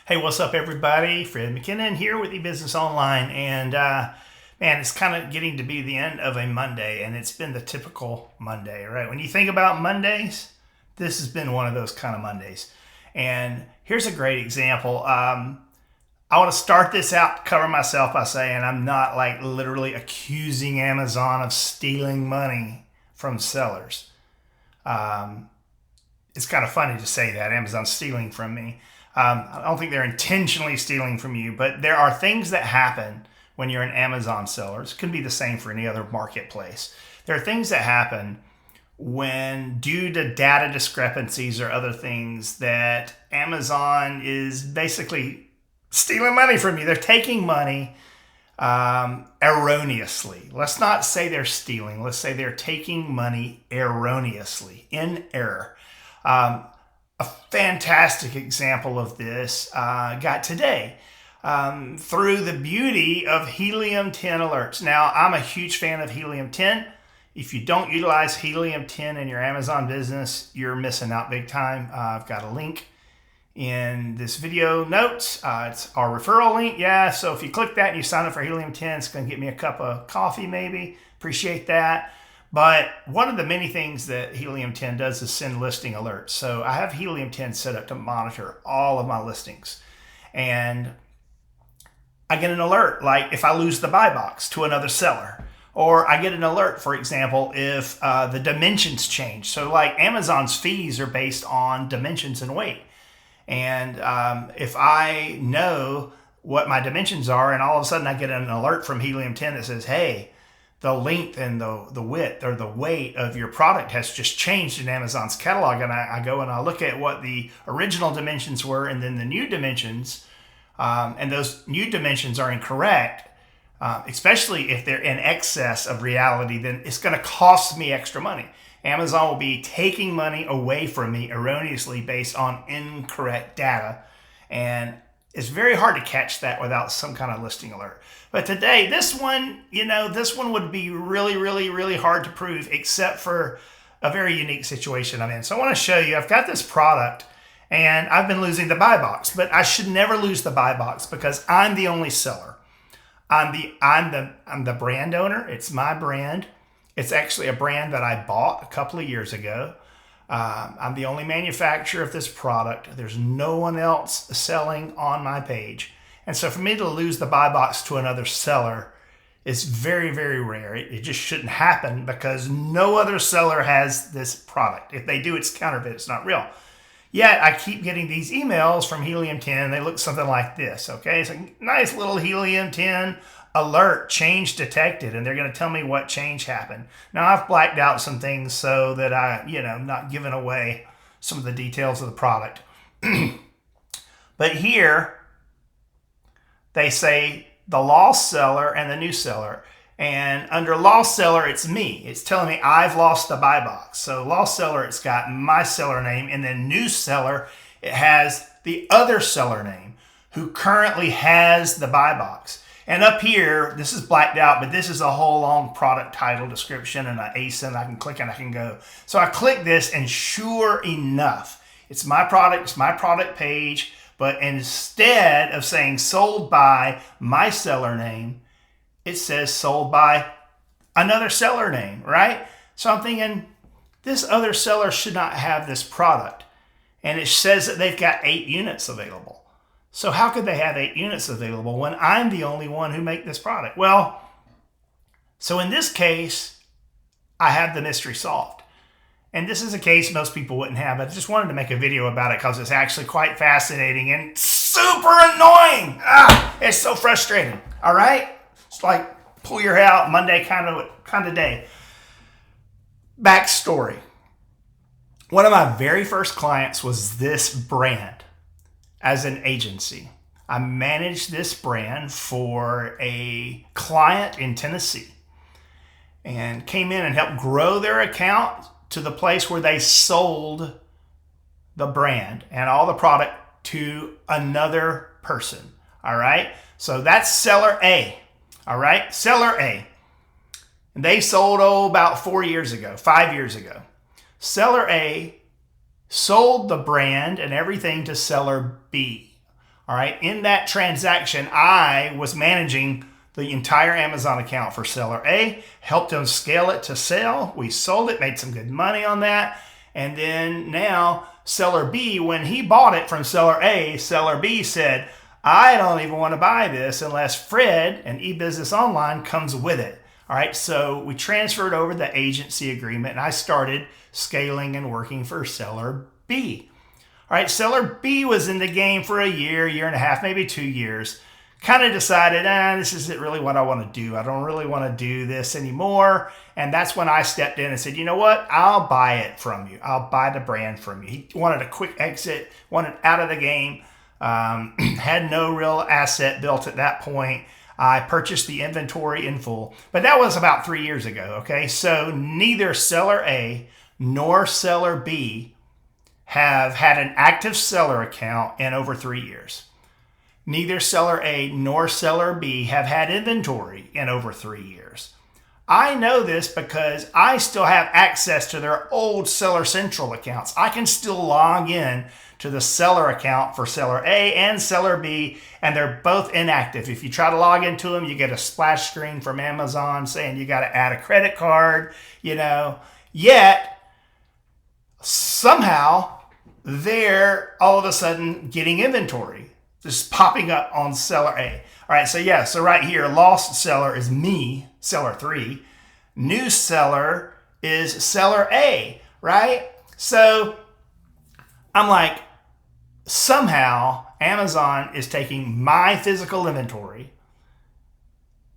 Hey, what's up, everybody? Fred McKinnon here with eBusiness Online, and man, it's kind of getting to be the end of a Monday, and it's been the typical Monday, right? When you think about Mondays, this has been one of those kind of Mondays. And here's a great example. I want to start this out, cover myself by saying I'm not like literally accusing Amazon of stealing money from sellers. It's kind of funny to say that Amazon's stealing from me. I don't think they're intentionally stealing from you, but there are things that happen when you're an Amazon seller. It could be the same for any other marketplace. There are things that happen when, due to data discrepancies or other things, that Amazon is basically stealing money from you. They're taking money erroneously. Let's not say they're stealing. Let's say they're taking money erroneously, in error. A fantastic example of this got today through the beauty of Helium 10 alerts. Now, I'm a huge fan of Helium 10. If you don't utilize Helium 10 in your Amazon business, you're missing out big time. I've got a link in this video notes. It's our referral link. Yeah, so if you click that and you sign up for Helium 10, it's going to get me a cup of coffee maybe. Appreciate that. But one of the many things that Helium 10 does is send listing alerts. So I have Helium 10 set up to monitor all of my listings. And I get an alert, like if I lose the buy box to another seller. Or I get an alert, for example, if the dimensions change. So like Amazon's fees are based on dimensions and weight. And if I know what my dimensions are and all of a sudden I get an alert from Helium 10 that says, hey, the length and the width or the weight of your product has just changed in Amazon's catalog. And I go and I look at what the original dimensions were and then the new dimensions, and those new dimensions are incorrect, especially if they're in excess of reality, then it's going to cost me extra money. Amazon will be taking money away from me erroneously based on incorrect data. And it's very hard to catch that without some kind of listing alert. But today, this one would be really, really, really hard to prove except for a very unique situation I'm in. So I want to show you, I've got this product and I've been losing the buy box, but I should never lose the buy box because I'm the only seller. I'm the brand owner. It's my brand. It's actually a brand that I bought a couple of years ago. I'm the only manufacturer of this product. There's no one else selling on my page. And so for me to lose the buy box to another seller is very, very rare. It just shouldn't happen because no other seller has this product. If they do, it's counterfeit. It's not real. Yet I keep getting these emails from Helium 10. They look something like this, okay? It's a nice little Helium 10 alert, change detected, and they're going to tell me what change happened. Now, I've blacked out some things so that I'm not giving away some of the details of the product. But here, they say the lost seller and the new seller. And under lost seller, it's me. It's telling me I've lost the buy box. So lost seller, it's got my seller name. And then new seller, it has the other seller name who currently has the buy box. And up here, this is blacked out, but this is a whole long product title description and an ASIN. I can click and I can go. So I click this and sure enough, it's my product page. But instead of saying sold by my seller name, it says sold by another seller name, right? So I'm thinking this other seller should not have this product. And it says that they've got 8 units available. So how could they have 8 units available when I'm the only one who make this product? Well, so in this case, I have the mystery solved. And this is a case most people wouldn't have. I just wanted to make a video about it because it's actually quite fascinating and super annoying. It's so frustrating. All right? It's like pull your hair out Monday kind of day. Backstory. One of my very first clients was this brand as an agency. I managed this brand for a client in Tennessee and came in and helped grow their account to the place where they sold the brand and all the product to another person. All right. So that's seller A. All right. Seller A. And they sold, about 5 years ago. Seller A sold the brand and everything to seller B. All right. In that transaction, I was managing the entire Amazon account for seller A, helped them scale it to sell. We sold it, made some good money on that. And then now seller B, when he bought it from seller A, seller B said, I don't even want to buy this unless Fred and eBusiness Online comes with it. All right, so we transferred over the agency agreement and I started scaling and working for seller B. All right, seller B was in the game for a year and a half, maybe 2 years. Kind of decided, this isn't really what I want to do. I don't really want to do this anymore. And that's when I stepped in and said, you know what? I'll buy it from you. I'll buy the brand from you. He wanted a quick exit, wanted out of the game, had no real asset built at that point. I purchased the inventory in full, but that was about 3 years ago. Okay. So neither seller A nor seller B have had an active seller account in over 3 years. Neither seller A nor seller B have had inventory in over 3 years. I know this because I still have access to their old Seller Central accounts. I can still log in to the seller account for seller A and seller B, and they're both inactive. If you try to log into them, you get a splash screen from Amazon saying you got to add a credit card, Yet, somehow, they're all of a sudden getting inventory. Just popping up on seller A. All right, so right here, lost seller is me, seller 3. New seller is seller A, right? So I'm like, somehow Amazon is taking my physical inventory.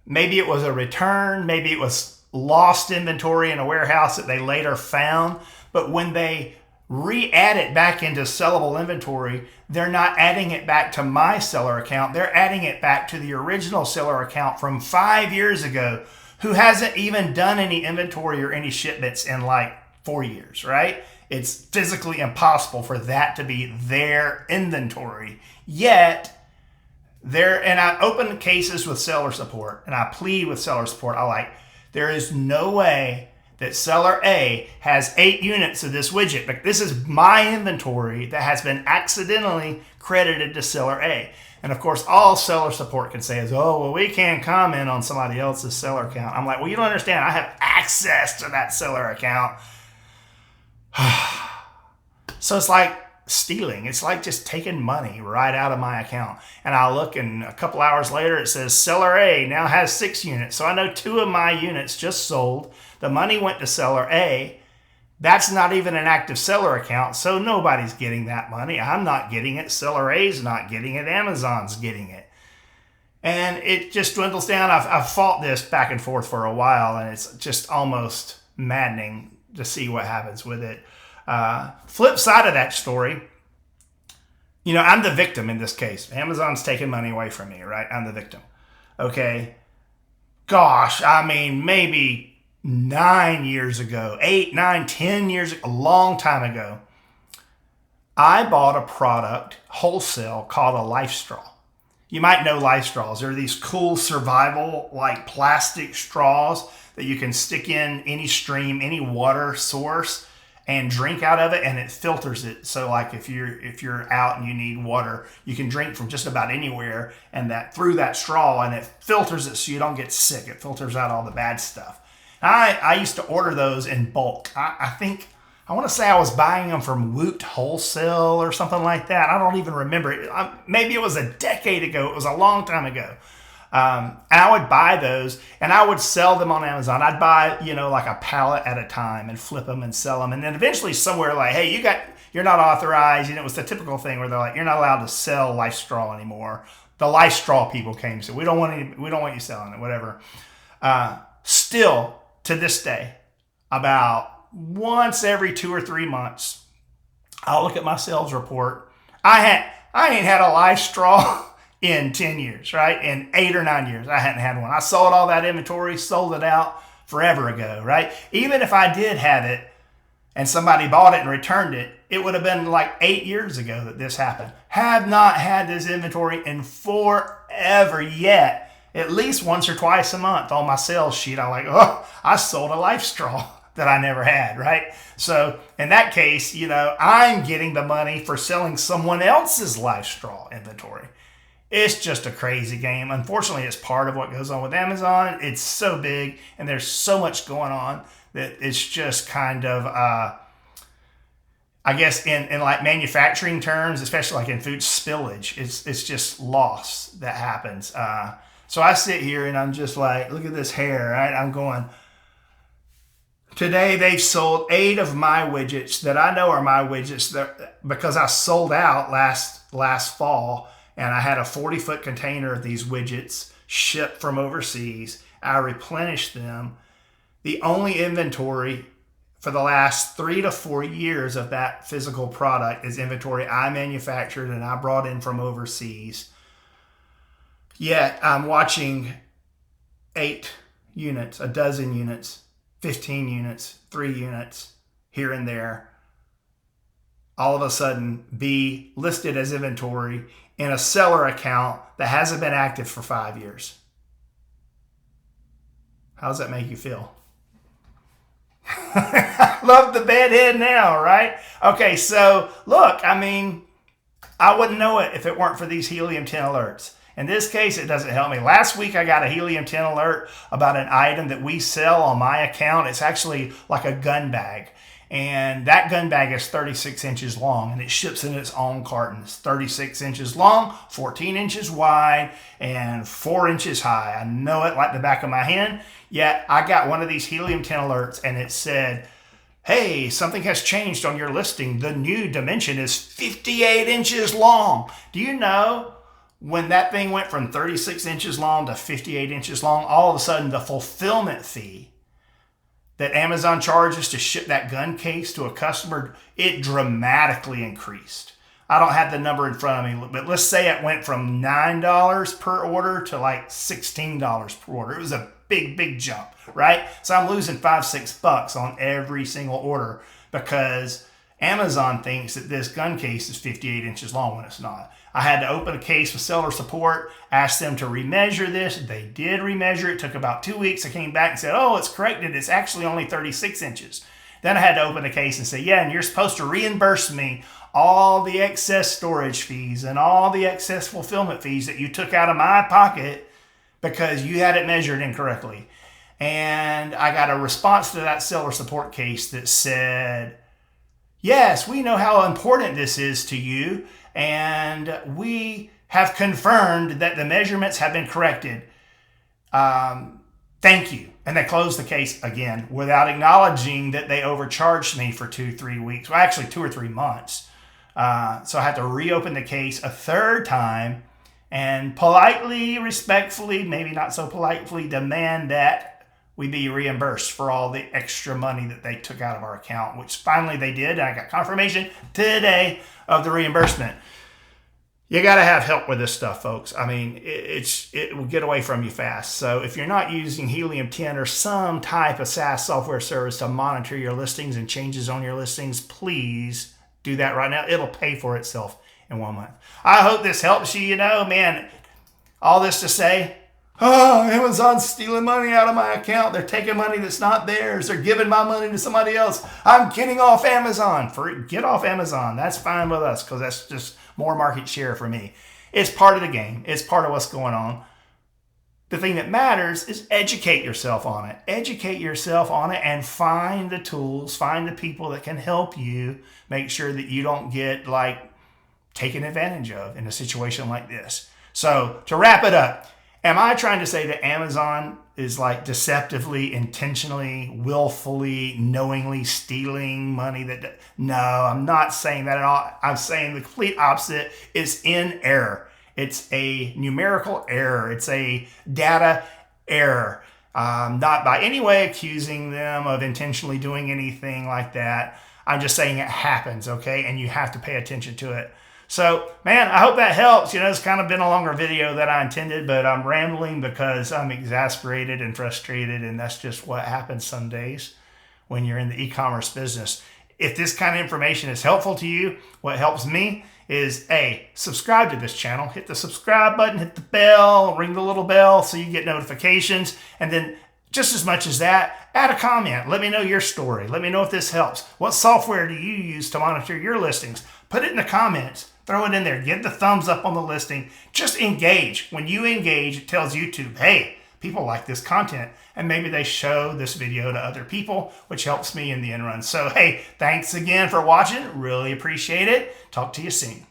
Maybe it was a return, maybe it was lost inventory in a warehouse that they later found, but when they re-add it back into sellable inventory, they're not adding it back to my seller account. They're adding it back to the original seller account from 5 years ago, who hasn't even done any inventory or any shipments in like 4 years, right? It's physically impossible for that to be their inventory. Yet, and I open cases with seller support and I plead with seller support. There is no way that seller A has 8 units of this widget, but this is my inventory that has been accidentally credited to seller A. And of course, all seller support can say is, we can't comment on somebody else's seller account. I'm like, well, you don't understand. I have access to that seller account. So it's like stealing. It's like just taking money right out of my account. And I look, and a couple hours later, it says seller A now has 6 units. So I know 2 of my units just sold. The money went to seller A. That's not even an active seller account, so nobody's getting that money. I'm not getting it. Seller A's not getting it. Amazon's getting it. And it just dwindles down. I've fought this back and forth for a while, and it's just almost maddening to see what happens with it. Flip side of that story, I'm the victim in this case. Amazon's taking money away from me, right? I'm the victim. Okay. Gosh, maybe 9 years ago, 8, 9, 10 years, a long time ago, I bought a product wholesale called a Life Straw. You might know Life Straws. They're these cool survival, like plastic straws that you can stick in any stream, any water source, and drink out of it, and it filters it. So like if you're out and you need water, you can drink from just about anywhere, and that through that straw, and it filters it so you don't get sick. It filters out all the bad stuff. I used to order those in bulk. I want to say I was buying them from Woot Wholesale or something like that. I don't even remember. Maybe it was a decade ago. It was a long time ago. And I would buy those and I would sell them on Amazon. I'd buy, like a pallet at a time and flip them and sell them. And then eventually somewhere like, hey, you're not authorized. It was the typical thing where they're like, you're not allowed to sell Life Straw anymore. The Life Straw people came and said, we don't want you selling it, whatever. Still, to this day, about once every 2 or 3 months, I'll look at my sales report. I ain't had a Life Straw in 10 years, right? In 8 or 9 years, I hadn't had one. I sold all that inventory, sold it out forever ago, right? Even if I did have it and somebody bought it and returned it, it would have been like 8 years ago that this happened. Have not had this inventory in forever yet. At least once or twice a month on my sales sheet, I'm like, I sold a Life Straw that I never had, right? So in that case, I'm getting the money for selling someone else's Life Straw inventory. It's just a crazy game. Unfortunately, it's part of what goes on with Amazon. It's so big and there's so much going on that it's just kind of, I guess in like manufacturing terms, especially like in food spillage, it's just loss that happens. So I sit here and I'm just like, look at this hair, right? I'm going, today they've sold 8 of my widgets that I know are my widgets because I sold out last fall, and I had a 40-foot container of these widgets shipped from overseas. I replenished them. The only inventory for the last 3 to 4 years of that physical product is inventory I manufactured and I brought in from overseas. Yet I'm watching 8 units, a dozen units, 15 units, 3 units here and there, all of a sudden be listed as inventory in a seller account that hasn't been active for 5 years. How does that make you feel? Love the bedhead now, right? Okay, so look, I mean, I wouldn't know it if it weren't for these helium 10 alerts. In this case, it doesn't help me. Last week, I got a helium 10 alert about an item that we sell on my account. It's actually like a gun bag. And that gun bag is 36 inches long, and it ships in its own carton. It's 36 inches long, 14 inches wide, and 4 inches high. I know it like the back of my hand. Yet I got one of these helium 10 alerts, and it said, hey, something has changed on your listing. The new dimension is 58 inches long. Do you know when that thing went from 36 inches long to 58 inches long, all of a sudden the fulfillment fee that Amazon charges to ship that gun case to a customer, it dramatically increased. I don't have the number in front of me, but let's say it went from $9 per order to like $16 per order. It was a big jump, right? So I'm losing $5-6 on every single order because Amazon thinks that this gun case is 58 inches long when it's not. I had to open a case with seller support, ask them to remeasure this. They did remeasure it. It took about 2 weeks. I came back and said, oh, it's corrected. It's actually only 36 inches. Then I had to open the case and say, yeah, and you're supposed to reimburse me all the excess storage fees and all the excess fulfillment fees that you took out of my pocket because you had it measured incorrectly. And I got a response to that seller support case that said, yes, we know how important this is to you, and we have confirmed that the measurements have been corrected. Thank you. And they closed the case again without acknowledging that they overcharged me for 2-3 weeks. Well, actually 2 or 3 months. So I had to reopen the case a third time and politely, respectfully, maybe not so politely, demand that we be reimbursed for all the extra money that they took out of our account, which finally they did. And I got confirmation today of the reimbursement. You got to have help with this stuff, folks. I mean, it will get away from you fast. So if you're not using Helium 10 or some type of SaaS software service to monitor your listings and changes on your listings, please do that right now. It'll pay for itself in 1 month. I hope this helps you. You know, man, all this to say, oh, Amazon's stealing money out of my account. They're taking money that's not theirs. They're giving my money to somebody else. I'm getting off Amazon. Get off Amazon. That's fine with us because that's just more market share for me. It's part of the game. It's part of what's going on. The thing that matters is educate yourself on it. Educate yourself on it and find the tools, find the people that can help you make sure that you don't get like taken advantage of in a situation like this. So to wrap it up, am I trying to say that Amazon is like deceptively, intentionally, willfully, knowingly stealing money? No, I'm not saying that at all. I'm saying the complete opposite. It's in error. It's a numerical error. It's a data error. Not by any way accusing them of intentionally doing anything like that. I'm just saying it happens, okay? And you have to pay attention to it. So, man, I hope that helps. You know, it's kind of been a longer video than I intended, but I'm rambling because I'm exasperated and frustrated, and that's just what happens some days when you're in the e-commerce business. If this kind of information is helpful to you, what helps me is, A, subscribe to this channel. Hit the subscribe button, hit the bell, ring the little bell so you get notifications, and then just as much as that, add a comment. Let me know your story. Let me know if this helps. What software do you use to monitor your listings? Put it in the comments. throw it in there. Get the thumbs up on the listing. Just engage. When you engage, it tells YouTube, hey, people like this content, and maybe they show this video to other people, which helps me in the end run. So, hey, thanks again for watching. Really appreciate it. Talk to you soon.